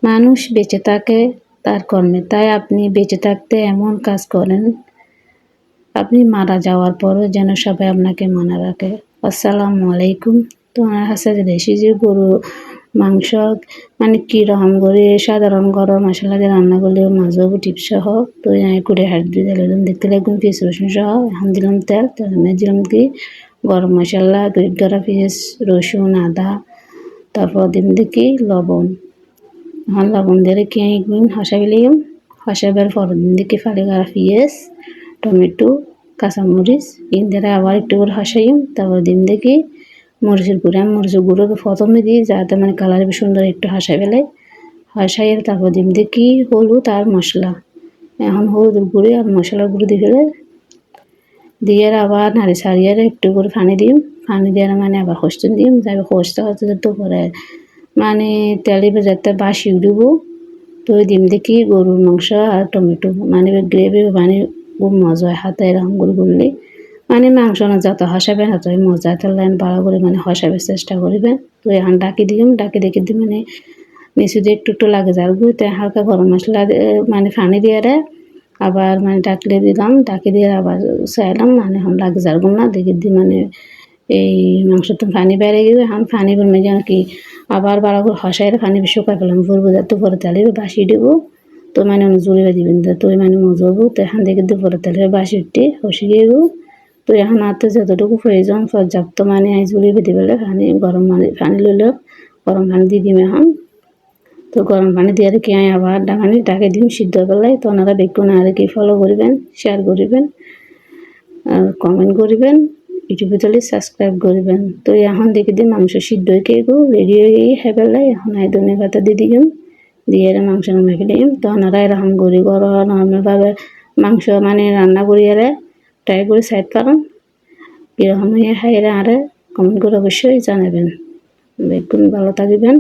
মানুষ বেঁচে থাকে তার কর্মে, তাই আপনি বেঁচে থাকতে এমন কাজ করেন আপনি মারা যাওয়ার পরও যেন সবাই আপনাকে মনে রাখে। আসসালামু আলাইকুম। তো আমার কাছে দেশি যে গরু মাংস মানে কীরকম করে সাধারণ গরম মশলা দিয়ে রান্না করলেও মাছও টিপসহ তো করে হাত দিয়ে দিলাম, দেখতে লাগলাম পিস রসুন সহ। এখন দিলাম তেল, দিলাম কি গরম মশলা, গ্রেট করা পিস রসুন, আদা, তারপর দিন দেখি লবণ। এখন লবণ দিয়ে কি হসাইলাম, হসাইবার পর দিন দেখি ফালি করা পিঁয়াজ, টমেটো, কাঁচামরিচ ইন্দিরা আবার একটু করে হসাইম। তারপর দিন দেখি মরিচের গুঁড়োকে প্রথমে দিই যাতে মানে কালার সুন্দর একটু হাসাই ফেলে হাসাইয়ের। তারপর দিন দেখি হলুদ আর মশলা, এখন হলুদের গুঁড়ি আর মশলার গুঁড়ো দিয়ে ফেলে দিয়ে আবার নাড়ি ছাড়িয়ে একটু করে পানি দিম। পানি দিয়ে মানে আবার কষতে দিম, তারপর কষতে কষতে তো পরে মানে তেলে যাতে বাসি উঠব। তো ওই ডিম দেখি গরুর মাংস আর টমেটো মানে গ্রেভি মানে খুব মজা হয় হাতে এরকম করে করলে মানে মাংস না যত হসাবেন তত মজা তাহলে ভালো করে মানে হসাবের চেষ্টা করবেন। তো এখন ডাকি দিম, ডাকি দেখি দিই মানে নিচু দিয়ে একটু একটু লাগে যার গুঁড়িতে হালকা গরম মশলা মানে পানি দিয়ে আবার মানে ডাকলে দিলাম, ডাকি দিয়ে আবার চাইলাম মানে এখন লাগে যার গুণ না দেখি দিই মানে এই মাংস তো পানি বেড়ে গেবে। এখন পানি বলবে যেন কি আবার ভালো করে হসাইলে পানি শুকাই পেলাম ভরবো যাতে পরে তেলে বাসি দেবো। তো মানে জুড়ে দিবেন তো মানে মজা হবো। তো এখন দেখি দুপুরে তেলে বাসি উঠে হসি গেব। তো এখন হাতে যতটুকু প্রয়োজন পর্যাপ্ত মানে জুড়ে বেঁধে পেলে পানি গরম পানি লইলেও গরম পানি দিয়ে দিম এখন। তো গরম পানি দিয়ে কি আবার ডাকানি ডাকে দিম সিদ্ধ করলাই। তো ওনারা বেগুন আর কি ফলো করবেন, শেয়ার করবেন আর কমেন্ট করবেন, ইউটিউবে তাহলে সাবস্ক্রাইব করবেন। তো এখন দেখে দিই মাংস সিদ্ধ হয়ে গেল রেডি হয়ে গিয়ে হেবেলাই। এখন ধনে পাতা দিয়ে দিলাম, দিয়ে মাংস মেখে দিম। তো ওনারা এরকম করি করো নর্মালভাবে মাংস মানে রান্না করি ট্রাই করে সাইড পারেন কীরকম খাই আরে কমেন্ট করে অবশ্যই জানাবেন। বেগুন ভালো থাকবেন।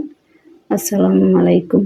আসসালামু আলাইকুম।